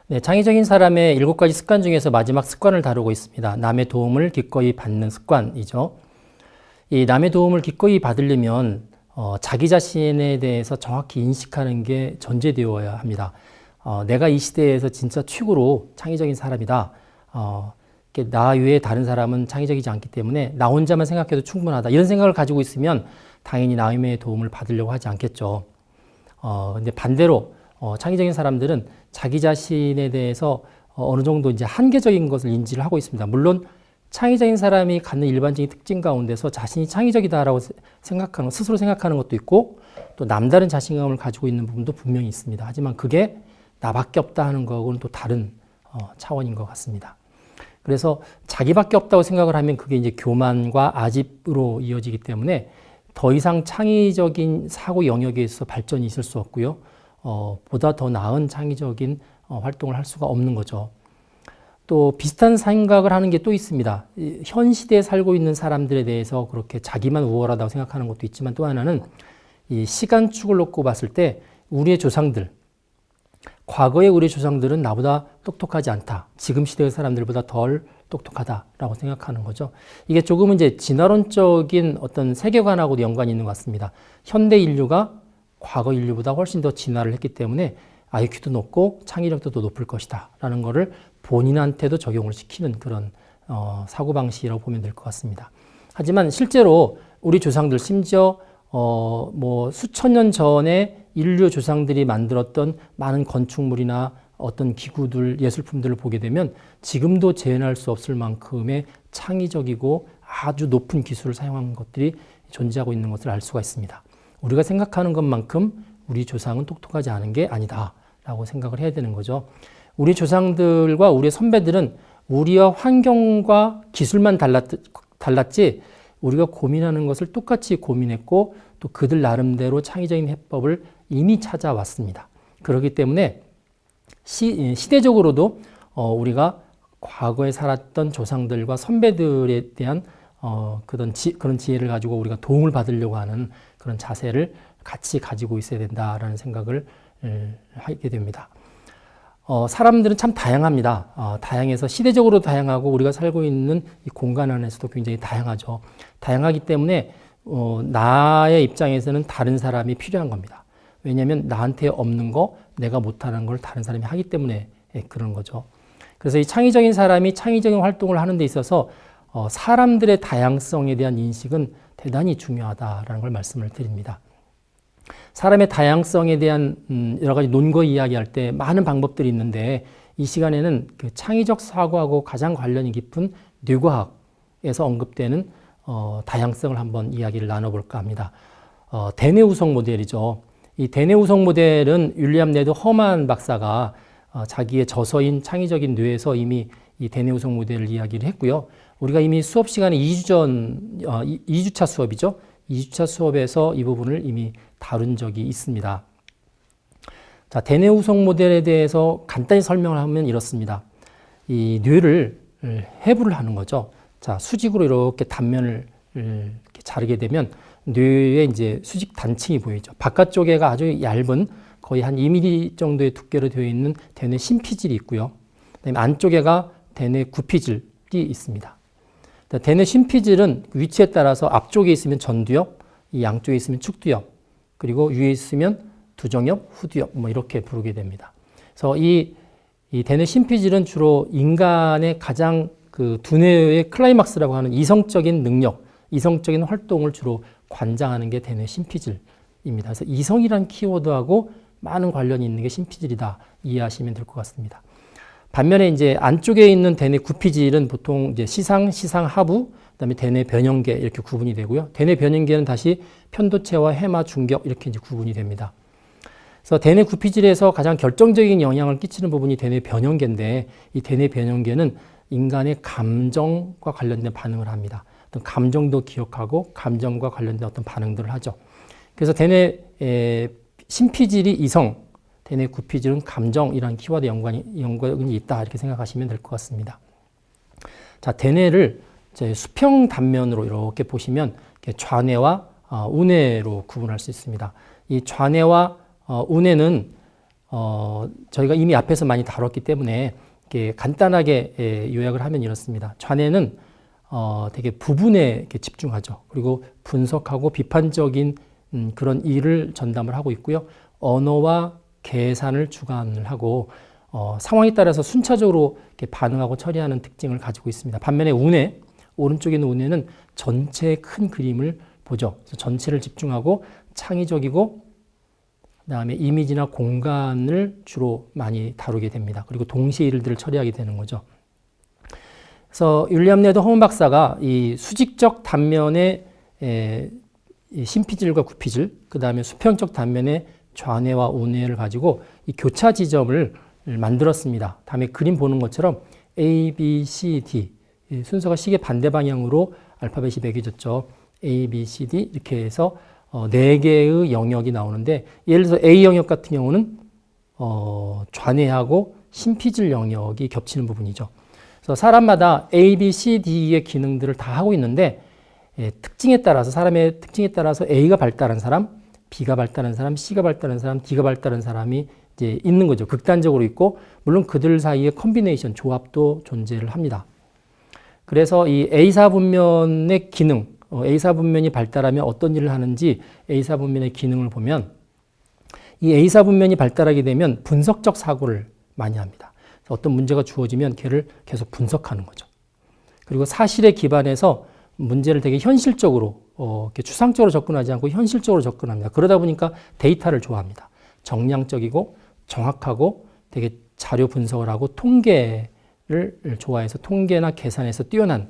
네, 창의적인 사람의 7가지 습관 중에서 마지막 습관을 다루고 있습니다. 남의 도움을 기꺼이 받는 습관이죠. 이 남의 도움을 기꺼이 받으려면 자기 자신에 대해서 정확히 인식하는 게 전제되어야 합니다. 내가 이 시대에서 진짜 최고로 창의적인 사람이다. 나 외에 다른 사람은 창의적이지 않기 때문에 나 혼자만 생각해도 충분하다. 이런 생각을 가지고 있으면 당연히 남의 도움을 받으려고 하지 않겠죠. 근데 반대로 창의적인 사람들은 자기 자신에 대해서 어느 정도 이제 한계적인 것을 인지를 하고 있습니다. 물론 창의적인 사람이 갖는 일반적인 특징 가운데서 자신이 창의적이다라고 스스로 생각하는 것도 있고 또 남다른 자신감을 가지고 있는 부분도 분명히 있습니다. 하지만 그게 나밖에 없다 하는 거하고는 또 다른 차원인 것 같습니다. 그래서 자기밖에 없다고 생각을 하면 그게 이제 교만과 아집으로 이어지기 때문에 더 이상 창의적인 사고 영역에 있어서 발전이 있을 수 없고요. 보다 더 나은 창의적인 활동을 할 수가 없는 거죠. 또 비슷한 생각을 하는 게 또 있습니다. 현 시대에 살고 있는 사람들에 대해서 그렇게 자기만 우월하다고 생각하는 것도 있지만 또 하나는 이 시간축을 놓고 봤을 때 우리의 조상들, 과거의 우리의 조상들은 나보다 똑똑하지 않다. 지금 시대의 사람들보다 덜 똑똑하다라고 생각하는 거죠. 이게 조금은 이제 진화론적인 어떤 세계관하고도 연관이 있는 것 같습니다. 현대 인류가 과거 인류보다 훨씬 더 진화를 했기 때문에 IQ도 높고 창의력도 더 높을 것이다 라는 거를 본인한테도 적용을 시키는 그런 사고방식이라고 보면 될 것 같습니다. 하지만 실제로 우리 조상들 심지어 뭐 수천 년 전에 인류 조상들이 만들었던 많은 건축물이나 어떤 기구들, 예술품들을 보게 되면 지금도 재현할 수 없을 만큼의 창의적이고 아주 높은 기술을 사용한 것들이 존재하고 있는 것을 알 수가 있습니다. 우리가 생각하는 것만큼 우리 조상은 똑똑하지 않은 게 아니다 라고 생각을 해야 되는 거죠. 우리 조상들과 우리 선배들은 우리와 환경과 기술만 달랐지 우리가 고민하는 것을 똑같이 고민했고 또 그들 나름대로 창의적인 해법을 이미 찾아왔습니다. 그렇기 때문에 시대적으로도 우리가 과거에 살았던 조상들과 선배들에 대한 그런 지혜를 가지고 우리가 도움을 받으려고 하는 그런 자세를 같이 가지고 있어야 된다라는 생각을 하게 됩니다. 사람들은 참 다양합니다. 다양해서 시대적으로 다양하고 우리가 살고 있는 이 공간 안에서도 굉장히 다양하죠. 다양하기 때문에 나의 입장에서는 다른 사람이 필요한 겁니다. 왜냐하면 나한테 없는 거, 내가 못하는 걸 다른 사람이 하기 때문에 그런 거죠. 그래서 이 창의적인 사람이 창의적인 활동을 하는 데 있어서 사람들의 다양성에 대한 인식은 대단히 중요하다라는 걸 말씀을 드립니다. 사람의 다양성에 대한 여러 가지 논거 이야기할 때 많은 방법들이 있는데 이 시간에는 그 창의적 사고하고 가장 관련이 깊은 뇌과학에서 언급되는 다양성을 한번 이야기를 나눠볼까 합니다. 대뇌 우성 모델이죠. 이 대뇌 우성 모델은 윌리엄 네드 허만 박사가 자기의 저서인 창의적인 뇌에서 이미 이 대뇌 우성 모델을 이야기를 했고요. 우리가 이미 수업 시간에 2주차 수업이죠. 2주차 수업에서 이 부분을 이미 다룬 적이 있습니다. 자, 대뇌 우성 모델에 대해서 간단히 설명을 하면 이렇습니다. 이 뇌를 해부를 하는 거죠. 자, 수직으로 이렇게 단면을 이렇게 자르게 되면 뇌에 이제 수직 단층이 보이죠. 바깥쪽에가 아주 얇은 거의 한 2mm 정도의 두께로 되어 있는 대뇌 심피질이 있고요. 그다음에 안쪽에가 대뇌 구피질이 있습니다. 대뇌 심피질은 위치에 따라서 앞쪽에 있으면 전두엽, 이 양쪽에 있으면 축두엽, 그리고 위에 있으면 두정엽, 후두엽 뭐 이렇게 부르게 됩니다. 그래서 이 대뇌 심피질은 주로 인간의 가장 그 두뇌의 클라이막스라고 하는 이성적인 능력, 이성적인 활동을 주로 관장하는 게 대뇌 심피질입니다. 그래서 이성이란 키워드하고 많은 관련이 있는 게 심피질이다 이해하시면 될 것 같습니다. 반면에 이제 안쪽에 있는 대뇌 구피질은 보통 이제 시상 하부, 그다음에 대뇌 변형계 이렇게 구분이 되고요. 대뇌 변형계는 다시 편도체와 해마, 중격 이렇게 이제 구분이 됩니다. 그래서 대뇌 구피질에서 가장 결정적인 영향을 끼치는 부분이 대뇌 변형계인데 이 대뇌 변형계는 인간의 감정과 관련된 반응을 합니다. 어떤 감정도 기억하고 감정과 관련된 어떤 반응들을 하죠. 그래서 대뇌 심피질이 이성, 대뇌 구피질은 감정이라는 키워드 연관이 있다 이렇게 생각하시면 될 것 같습니다. 자, 대뇌를 이제 수평 단면으로 이렇게 보시면 이렇게 좌뇌와 우뇌로 구분할 수 있습니다. 이 좌뇌와 우뇌는 저희가 이미 앞에서 많이 다뤘기 때문에 이렇게 간단하게 요약을 하면 이렇습니다. 좌뇌는 되게 부분에 이렇게 집중하죠. 그리고 분석하고 비판적인 그런 일을 전담을 하고 있고요. 언어와 계산을 주관을 하고 상황에 따라서 순차적으로 이렇게 반응하고 처리하는 특징을 가지고 있습니다. 반면에 우뇌, 오른쪽에 있는 우뇌는 전체의 큰 그림을 보죠. 그래서 전체를 집중하고 창의적이고 그다음에 이미지나 공간을 주로 많이 다루게 됩니다. 그리고 동시에 일들을 처리하게 되는 거죠. 그래서 윌리엄 레드 허먼 박사가 이 수직적 단면의 심피질과 구피질, 그 다음에 수평적 단면의 좌뇌와 우뇌를 가지고 이 교차 지점을 만들었습니다. 다음에 그림 보는 것처럼 A, B, C, D 순서가 시계 반대 방향으로 알파벳이 매겨졌죠. A, B, C, D 이렇게 해서 4개의 영역이 나오는데 예를 들어서 A 영역 같은 경우는 좌뇌하고 심피질 영역이 겹치는 부분이죠. 그래서 사람마다 A, B, C, D의 기능들을 다 하고 있는데 특징에 따라서 사람의 특징에 따라서 A가 발달한 사람, B가 발달한 사람, C가 발달한 사람, D가 발달한 사람이 이제 있는 거죠. 극단적으로 있고 물론 그들 사이의 컨비네이션, 조합도 존재를 합니다. 그래서 이 A사 분면의 기능, A사 분면이 발달하면 어떤 일을 하는지 A사 분면의 기능을 보면 이 A사 분면이 발달하게 되면 분석적 사고를 많이 합니다. 어떤 문제가 주어지면 걔를 계속 분석하는 거죠. 그리고 사실에 기반해서 문제를 되게 현실적으로 이렇게 추상적으로 접근하지 않고 현실적으로 접근합니다. 그러다 보니까 데이터를 좋아합니다. 정량적이고 정확하고 되게 자료 분석을 하고 통계를 좋아해서 통계나 계산에서 뛰어난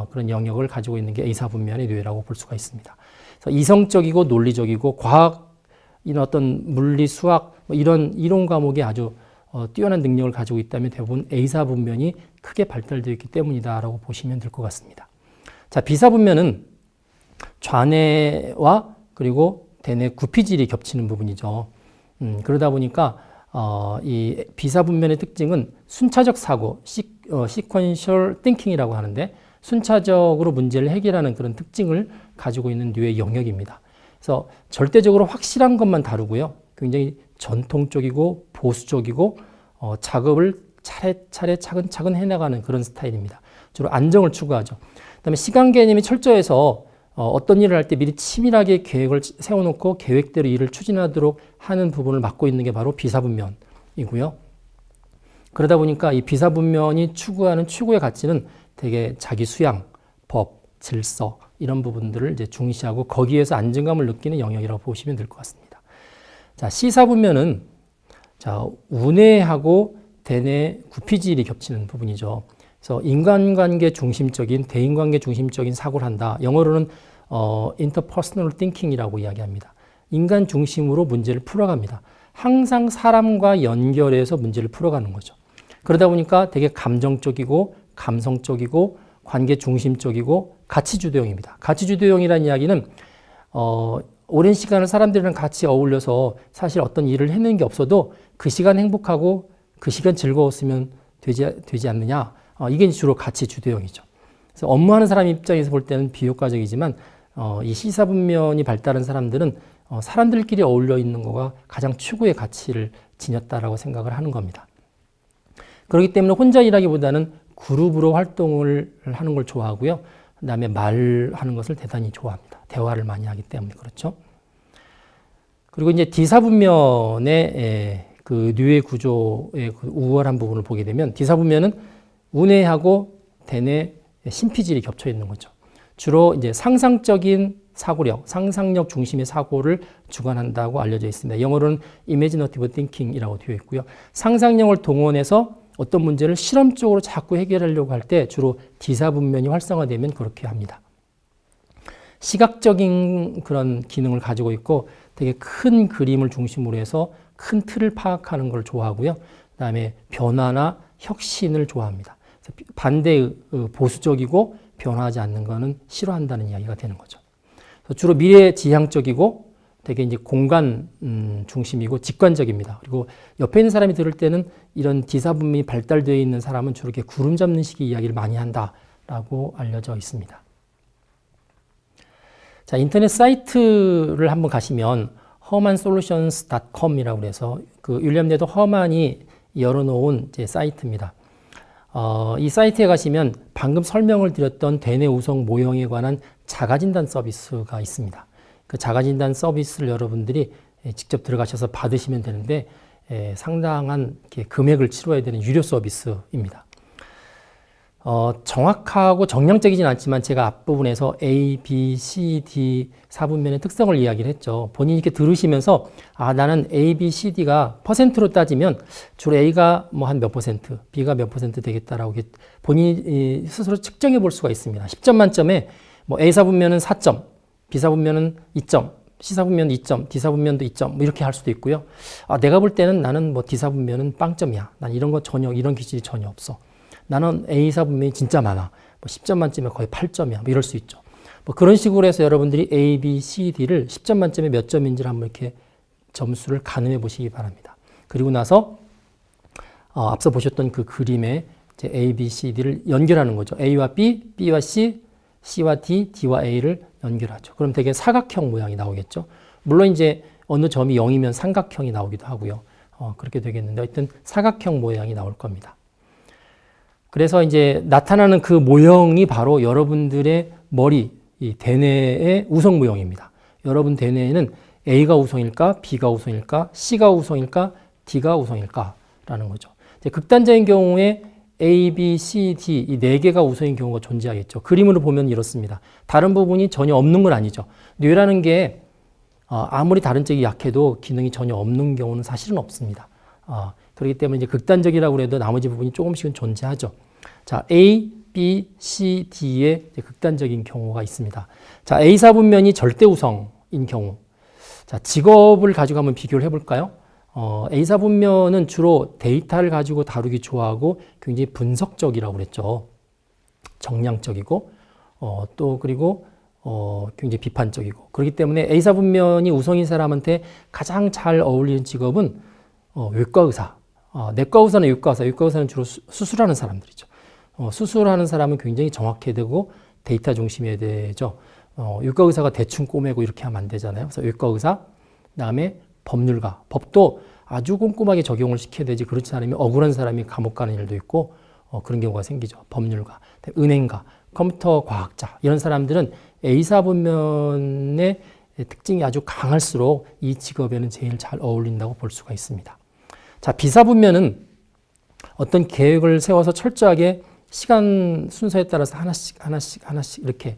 그런 영역을 가지고 있는 게 A사 분면의 뇌라고 볼 수가 있습니다. 그래서 이성적이고 논리적이고 과학이나 어떤 물리, 수학 이런 이론 과목이 아주 뛰어난 능력을 가지고 있다면 대부분 A사 분면이 크게 발달되어 있기 때문이다라고 보시면 될 것 같습니다. 자, B사 분면은 좌뇌와 그리고 대뇌 구피질이 겹치는 부분이죠. 그러다 보니까 이 B사 분면의 특징은 순차적 사고, sequential thinking이라고 하는데 순차적으로 문제를 해결하는 그런 특징을 가지고 있는 뇌의 영역입니다. 그래서 절대적으로 확실한 것만 다루고요. 굉장히 전통적이고 보수적이고 작업을 차례차례 차근차근 해나가는 그런 스타일입니다. 주로 안정을 추구하죠. 그다음에 시간 개념이 철저해서 어떤 일을 할 때 미리 치밀하게 계획을 세워놓고 계획대로 일을 추진하도록 하는 부분을 맡고 있는 게 바로 B사분면이고요. 그러다 보니까 이 B사분면이 추구하는 추구의 가치는 되게 자기 수양, 법, 질서 이런 부분들을 이제 중시하고 거기에서 안정감을 느끼는 영역이라고 보시면 될 것 같습니다. 자, C사분면은 자, 우뇌하고 대뇌 구피질이 겹치는 부분이죠. 그래서 인간관계 중심적인, 대인관계 중심적인 사고를 한다. 영어로는 interpersonal thinking이라고 이야기합니다. 인간 중심으로 문제를 풀어갑니다. 항상 사람과 연결해서 문제를 풀어가는 거죠. 그러다 보니까 되게 감정적이고 감성적이고 관계 중심적이고 가치주도형입니다. 가치주도형이라는 이야기는 오랜 시간을 사람들이랑 같이 어울려서 사실 어떤 일을 해내는 게 없어도 그 시간 행복하고 그 시간 즐거웠으면 되지 않느냐. 이게 주로 가치주도형이죠. 그래서 업무하는 사람 입장에서 볼 때는 비효과적이지만 이 C사분면이 발달한 사람들은 사람들끼리 어울려 있는 거가 가장 추구의 가치를 지녔다라고 생각을 하는 겁니다. 그렇기 때문에 혼자 일하기보다는 그룹으로 활동을 하는 걸 좋아하고요. 그 다음에 말하는 것을 대단히 좋아합니다. 대화를 많이 하기 때문에 그렇죠. 그리고 이제 D사분면의 그 뇌의 구조의 그 우월한 부분을 보게 되면 D사분면은 우뇌하고 대뇌 심피질이 겹쳐 있는 거죠. 주로 이제 상상적인 사고력, 상상력 중심의 사고를 주관한다고 알려져 있습니다. 영어로는 imaginative thinking이라고 되어 있고요. 상상력을 동원해서 어떤 문제를 실험적으로 자꾸 해결하려고 할 때 주로 D사분면이 활성화되면 그렇게 합니다. 시각적인 그런 기능을 가지고 있고 되게 큰 그림을 중심으로 해서 큰 틀을 파악하는 걸 좋아하고요. 그다음에 변화나 혁신을 좋아합니다. 반대의 보수적이고 변화하지 않는 것은 싫어한다는 이야기가 되는 거죠. 주로 미래지향적이고 되게 이제 공간 중심이고 직관적입니다. 그리고 옆에 있는 사람이 들을 때는 이런 D사분면이 발달되어 있는 사람은 주로 이렇게 구름 잡는 식의 이야기를 많이 한다라고 알려져 있습니다. 자, 인터넷 사이트를 한번 가시면 hermansolutionscom이라고 그래서 그 윌리엄 네도 허만이 열어놓은 이제 사이트입니다. 이 사이트에 가시면 방금 설명을 드렸던 대뇌 우성 모형에 관한 자가진단 서비스가 있습니다. 그 자가진단 서비스를 여러분들이 직접 들어가셔서 받으시면 되는데 상당한 금액을 치러야 되는 유료 서비스입니다. 정확하고 정량적이진 않지만 제가 앞부분에서 A, B, C, D 4분면의 특성을 이야기를 했죠. 본인이 이렇게 들으시면서 나는 A, B, C, D가 퍼센트로 따지면 주로 A가 뭐 한 몇 퍼센트, B가 몇 퍼센트 되겠다라고 본인이 스스로 측정해 볼 수가 있습니다. 10점 만점에 뭐 A 4분면은 4점, B 4분면은 2점, C 4분면 2점, D 4분면도 2점 뭐 이렇게 할 수도 있고요. 내가 볼 때는 나는 뭐 D 4분면은 빵점이야. 난 이런 거 전혀 이런 기질이 전혀 없어. 나는 A 4분면이 진짜 많아. 뭐 10점 만점에 거의 8점이야. 뭐 이럴 수 있죠. 뭐 그런 식으로 해서 여러분들이 A, B, C, D를 10점 만점에 몇 점인지를 한번 이렇게 점수를 가늠해 보시기 바랍니다. 그리고 나서 앞서 보셨던 그 그림에 이제 A, B, C, D를 연결하는 거죠. A와 B, B와 C, C와 D, D와 A를 연결하죠. 그럼 되게 사각형 모양이 나오겠죠. 물론 이제 어느 점이 0이면 삼각형이 나오기도 하고요. 그렇게 되겠는데 하여튼 사각형 모양이 나올 겁니다. 그래서 이제 나타나는 그 모형이 바로 여러분들의 머리, 이 대뇌의 우성 모형입니다. 여러분 대뇌에는 A가 우성일까, B가 우성일까, C가 우성일까, D가 우성일까라는 거죠. 이제 극단적인 경우에 A, B, C, D 이 네 개가 우성인 경우가 존재하겠죠. 그림으로 보면 이렇습니다. 다른 부분이 전혀 없는 건 아니죠. 뇌라는 게 아무리 다른 쪽이 약해도 기능이 전혀 없는 경우는 사실은 없습니다. 그렇기 때문에 이제 극단적이라고 해도 나머지 부분이 조금씩은 존재하죠. 자, A, B, C, D의 극단적인 경우가 있습니다. 자, A 4분면이 절대 우성인 경우. 자, 직업을 가지고 한번 비교를 해볼까요? A 4분면은 주로 데이터를 가지고 다루기 좋아하고 굉장히 분석적이라고 그랬죠. 정량적이고, 또 그리고 굉장히 비판적이고. 그렇기 때문에 A 4분면이 우성인 사람한테 가장 잘 어울리는 직업은 외과 의사. 내과 의사는 외과 의사, 외과 의사는 주로 수술하는 사람들이죠. 수술하는 사람은 굉장히 정확해야 되고 데이터 중심이어야 되죠. 외과 의사가 대충 꼬매고 이렇게 하면 안 되잖아요. 그래서 외과 의사, 그다음에 법률가, 법도 아주 꼼꼼하게 적용을 시켜야 되지 그렇지 않으면 억울한 사람이 감옥 가는 일도 있고 그런 경우가 생기죠. 법률가, 은행가, 컴퓨터 과학자 이런 사람들은 A4분면의 특징이 아주 강할수록 이 직업에는 제일 잘 어울린다고 볼 수가 있습니다. 자, B사분면은 어떤 계획을 세워서 철저하게 시간 순서에 따라서 하나씩 이렇게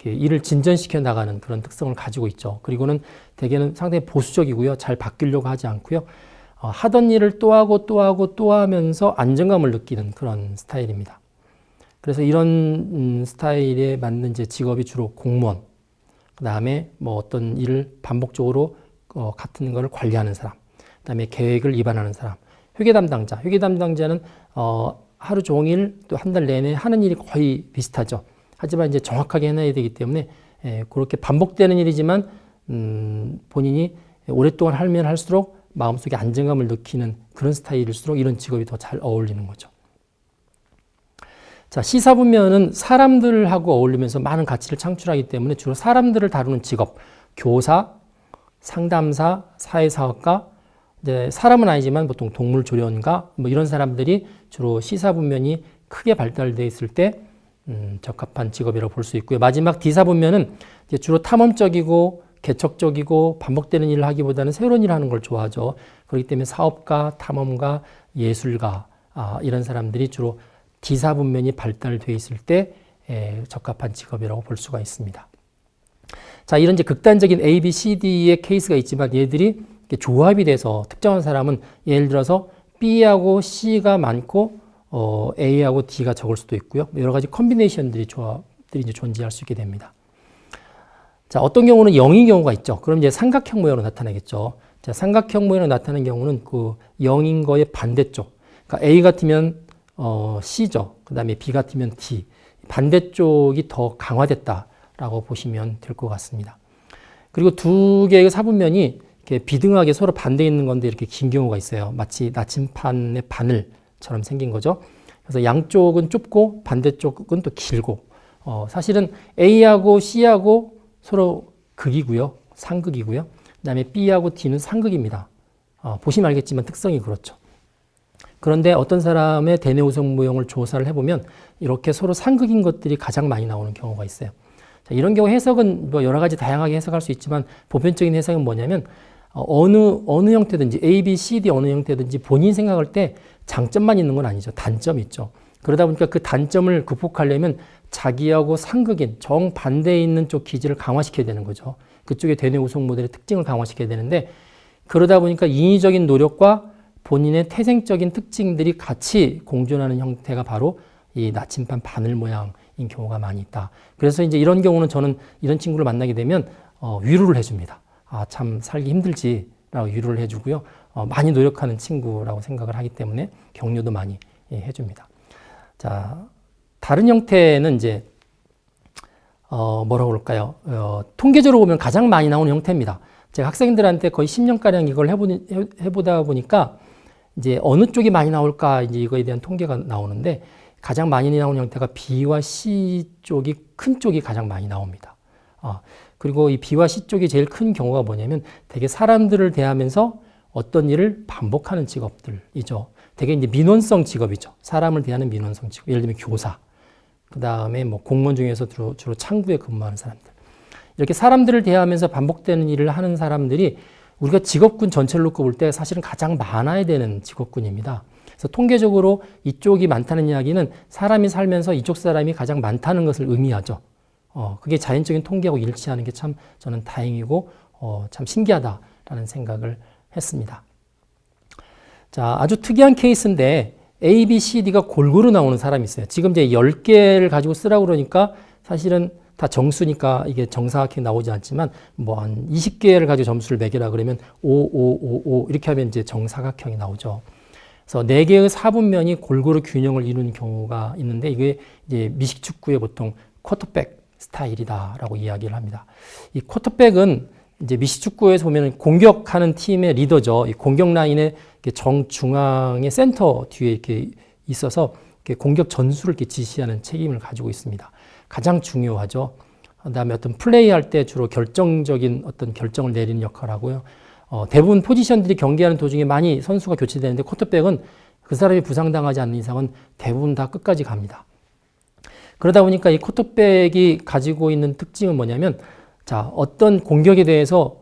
일을 진전시켜 나가는 그런 특성을 가지고 있죠. 그리고는 대개는 상당히 보수적이고요. 잘 바뀌려고 하지 않고요. 하던 일을 또 하고 또 하고 또 하면서 안정감을 느끼는 그런 스타일입니다. 그래서 이런 스타일에 맞는 이제 직업이 주로 공무원, 그 다음에 뭐 어떤 일을 반복적으로 같은 거를 관리하는 사람, 그 다음에 계획을 위반하는 사람, 회계 담당자. 회계 담당자는 하루 종일 또 한 달 내내 하는 일이 거의 비슷하죠. 하지만 이제 정확하게 해놔야 되기 때문에 그렇게 반복되는 일이지만 본인이 오랫동안 하면 할수록 마음속에 안정감을 느끼는 그런 스타일일수록 이런 직업이 더 잘 어울리는 거죠. 자, C사분면은 사람들하고 어울리면서 많은 가치를 창출하기 때문에 주로 사람들을 다루는 직업, 교사, 상담사, 사회사업가, 이제 사람은 아니지만 보통 동물조련가 뭐 이런 사람들이 주로 C사분면이 크게 발달되어 있을 때 적합한 직업이라고 볼 수 있고요. 마지막 D사분면은 이제 주로 탐험적이고 개척적이고 반복되는 일을 하기보다는 새로운 일을 하는 걸 좋아하죠. 그렇기 때문에 사업가, 탐험가, 예술가 이런 사람들이 주로 D사분면이 발달되어 있을 때 적합한 직업이라고 볼 수가 있습니다. 자, 이런 이제 극단적인 A, B, C, D의 케이스가 있지만 얘들이 조합이 돼서 특정한 사람은 예를 들어서 B하고 C가 많고 A하고 D가 적을 수도 있고요. 여러 가지 컨비네이션들이 조합들이 이제 존재할 수 있게 됩니다. 자, 어떤 경우는 0인 경우가 있죠. 그럼 이제 삼각형 모양으로 나타나겠죠. 자, 삼각형 모양으로 나타나는 경우는 그 0인 거의 반대쪽. 그러니까 A 같으면 C죠. 그 다음에 B 같으면 D. 반대쪽이 더 강화됐다라고 보시면 될 것 같습니다. 그리고 두 개의 사분면이 이렇게 비등하게 서로 반대에 있는 건데 이렇게 긴 경우가 있어요. 마치 나침판의 바늘처럼 생긴 거죠. 그래서 양쪽은 좁고 반대쪽은 또 길고 사실은 A하고 C하고 서로 극이고요. 상극이고요. 그다음에 B하고 D는 상극입니다. 보시면 알겠지만 특성이 그렇죠. 그런데 어떤 사람의 대뇌우성 모형을 조사를 해보면 이렇게 서로 상극인 것들이 가장 많이 나오는 경우가 있어요. 자, 이런 경우 해석은 뭐 여러 가지 다양하게 해석할 수 있지만 보편적인 해석은 뭐냐면 어느 형태든지 A, B, C, D 어느 형태든지 본인이 생각할 때 장점만 있는 건 아니죠. 단점이 있죠. 그러다 보니까 그 단점을 극복하려면 자기하고 상극인 정반대에 있는 쪽 기질을 강화시켜야 되는 거죠. 그쪽의 대뇌우성 모델의 특징을 강화시켜야 되는데 그러다 보니까 인위적인 노력과 본인의 태생적인 특징들이 같이 공존하는 형태가 바로 이 나침반 바늘 모양인 경우가 많이 있다. 그래서 이제 이런 경우는 저는 이런 친구를 만나게 되면 위로를 해줍니다. 참 살기 힘들지라고 위로를 해주고요. 많이 노력하는 친구라고 생각을 하기 때문에 격려도 많이 해줍니다. 자, 다른 형태는 이제 뭐라고 그럴까요? 통계적으로 보면 가장 많이 나오는 형태입니다. 제가 학생들한테 거의 10년가량 이걸 해보다 보니까 이제 어느 쪽이 많이 나올까 이제 이거에 대한 통계가 나오는데 가장 많이 나오는 형태가 B와 C 쪽이 큰 쪽이 가장 많이 나옵니다. 그리고 이 B와 C 쪽이 제일 큰 경우가 뭐냐면 되게 사람들을 대하면서 어떤 일을 반복하는 직업들이죠. 되게 이제 민원성 직업이죠. 사람을 대하는 민원성 직업. 예를 들면 교사. 그 다음에 뭐 공무원 중에서 주로 창구에 근무하는 사람들. 이렇게 사람들을 대하면서 반복되는 일을 하는 사람들이 우리가 직업군 전체를 놓고 볼 때 사실은 가장 많아야 되는 직업군입니다. 그래서 통계적으로 이쪽이 많다는 이야기는 사람이 살면서 이쪽 사람이 가장 많다는 것을 의미하죠. 그게 자연적인 통계하고 일치하는 게 참 저는 다행이고 참 신기하다라는 생각을 했습니다. 자, 아주 특이한 케이스인데 A, B, C, D가 골고루 나오는 사람이 있어요. 지금 이제 10개를 가지고 쓰라고 그러니까 사실은 다 정수니까 이게 정사각형이 나오지 않지만 뭐 한 20개를 가지고 점수를 매겨라 그러면 5, 5, 5, 5 이렇게 하면 이제 정사각형이 나오죠. 그래서 4개의 사분면이 골고루 균형을 이루는 경우가 있는데 이게 이제 미식축구의 보통 쿼터백 스타일이다라고 이야기를 합니다. 이 쿼터백은 이제 미식축구에서 보면 공격하는 팀의 리더죠. 이 공격 라인의 정중앙의 센터 뒤에 이렇게 있어서 이렇게 공격 전술을 이렇게 지시하는 책임을 가지고 있습니다. 가장 중요하죠. 그다음에 어떤 플레이할 때 주로 결정적인 어떤 결정을 내리는 역할을 하고요. 대부분 포지션들이 경기하는 도중에 많이 선수가 교체되는데 쿼터백은 그 사람이 부상당하지 않는 이상은 대부분 다 끝까지 갑니다. 그러다 보니까 이 쿼터백이 가지고 있는 특징은 뭐냐면 자, 어떤 공격에 대해서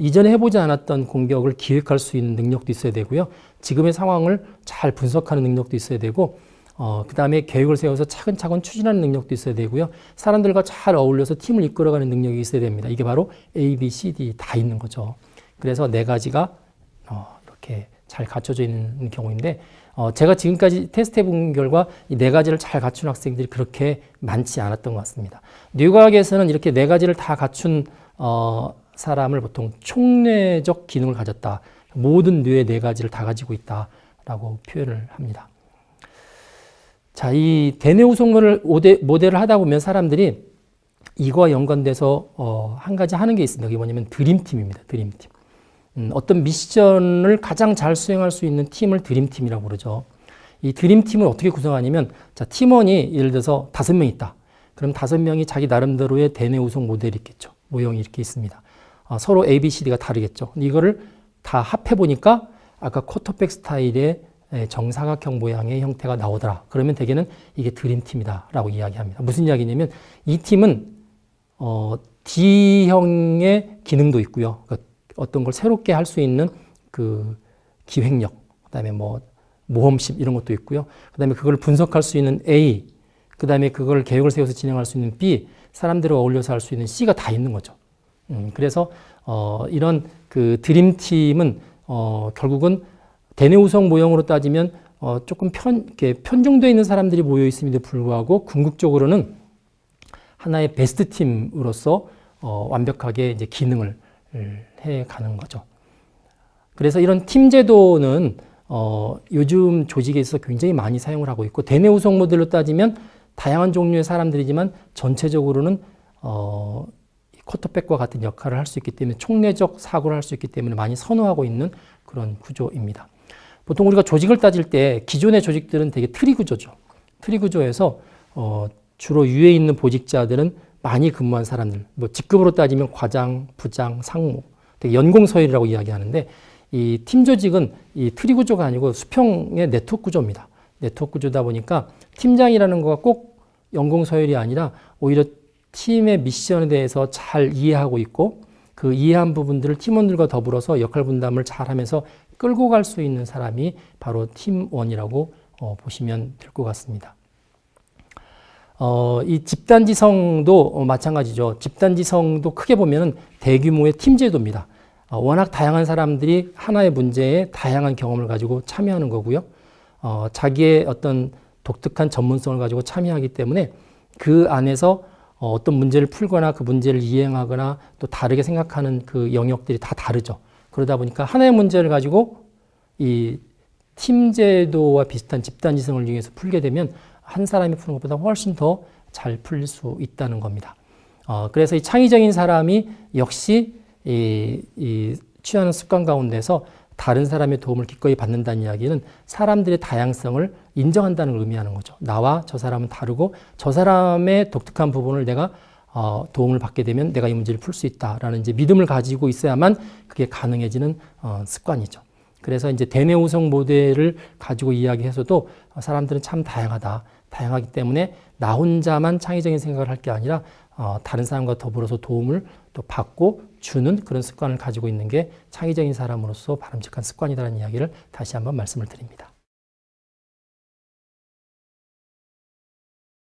이전에 해보지 않았던 공격을 기획할 수 있는 능력도 있어야 되고요. 지금의 상황을 잘 분석하는 능력도 있어야 되고 그 다음에 계획을 세워서 차근차근 추진하는 능력도 있어야 되고요. 사람들과 잘 어울려서 팀을 이끌어가는 능력이 있어야 됩니다. 이게 바로 A, B, C, D 다 있는 거죠. 그래서 4가지가 이렇게 잘 갖춰져 있는 경우인데 제가 지금까지 테스트 해본 결과 이 4가지를 잘 갖춘 학생들이 그렇게 많지 않았던 것 같습니다. 뇌과학에서는 이렇게 4가지를 다 갖춘 사람을 보통 총뇌적 기능을 가졌다. 모든 뇌의 4가지를 다 가지고 있다라고 표현을 합니다. 자, 이 대뇌우성 모델을 하다 보면 사람들이 이거와 연관돼서 한 가지 하는 게 있습니다. 그게 뭐냐면 드림팀입니다. 드림팀. 어떤 미션을 가장 잘 수행할 수 있는 팀을 드림팀이라고 그러죠. 이 드림팀을 어떻게 구성하냐면 자, 팀원이 예를 들어서 5명 있다. 그럼 5명이 자기 나름대로의 대뇌우성 모델이 있겠죠. 모형이 이렇게 있습니다. 서로 A, B, C, D가 다르겠죠. 근데 이거를 다 합해보니까 아까 쿼터백 스타일의 정사각형 모양의 형태가 나오더라. 그러면 대개는 이게 드림팀이다라고 이야기합니다. 무슨 이야기냐면 이 팀은 D형의 기능도 있고요. 그러니까 어떤 걸 새롭게 할 수 있는 그 기획력, 그다음에 뭐 모험심 이런 것도 있고요. 그다음에 그걸 분석할 수 있는 A, 그다음에 그걸 계획을 세워서 진행할 수 있는 B, 사람들과 어울려서 할 수 있는 C가 다 있는 거죠. 그래서 이런 그 드림팀은 결국은 대뇌우성 모형으로 따지면 조금 이렇게 편중되어 있는 사람들이 모여 있음에도 불구하고 궁극적으로는 하나의 베스트 팀으로서 완벽하게 이제 기능을 해 가는 거죠. 그래서 이런 팀 제도는 요즘 조직에 있어서 굉장히 많이 사용을 하고 있고 대뇌우성 모델로 따지면 다양한 종류의 사람들이지만 전체적으로는 쿼터백과 같은 역할을 할 수 있기 때문에 총례적 사고를 할 수 있기 때문에 많이 선호하고 있는 그런 구조입니다. 보통 우리가 조직을 따질 때 기존의 조직들은 되게 트리 구조죠. 트리 구조에서 주로 위에 있는 보직자들은 많이 근무한 사람들, 뭐 직급으로 따지면 과장, 부장, 상무, 연공서열이라고 이야기하는데 이 팀 조직은 이 트리 구조가 아니고 수평의 네트워크 구조입니다. 네트워크 구조다 보니까 팀장이라는 거가 꼭 연공서열이 아니라 오히려 팀의 미션에 대해서 잘 이해하고 있고 그 이해한 부분들을 팀원들과 더불어서 역할 분담을 잘 하면서 끌고 갈 수 있는 사람이 바로 팀원이라고 보시면 될 것 같습니다. 이 집단지성도 마찬가지죠. 집단지성도 크게 보면은 대규모의 팀 제도입니다. 워낙 다양한 사람들이 하나의 문제에 다양한 경험을 가지고 참여하는 거고요. 자기의 어떤 독특한 전문성을 가지고 참여하기 때문에 그 안에서 어떤 문제를 풀거나 그 문제를 이행하거나 또 다르게 생각하는 그 영역들이 다 다르죠. 그러다 보니까 하나의 문제를 가지고 이 팀제도와 비슷한 집단지성을 이용해서 풀게 되면 한 사람이 푸는 것보다 훨씬 더 잘 풀릴 수 있다는 겁니다. 그래서 이 창의적인 사람이 역시 이 취하는 습관 가운데서 다른 사람의 도움을 기꺼이 받는다는 이야기는 사람들의 다양성을 인정한다는 걸 의미하는 거죠. 나와 저 사람은 다르고 저 사람의 독특한 부분을 내가 도움을 받게 되면 내가 이 문제를 풀 수 있다라는 이제 믿음을 가지고 있어야만 그게 가능해지는 습관이죠. 그래서 이제 대내우성 모델을 가지고 이야기해서도 사람들은 참 다양하다. 다양하기 때문에 나 혼자만 창의적인 생각을 할 게 아니라 다른 사람과 더불어서 도움을 또 받고 주는 그런 습관을 가지고 있는 게 창의적인 사람으로서 바람직한 습관이라는 이야기를 다시 한번 말씀을 드립니다.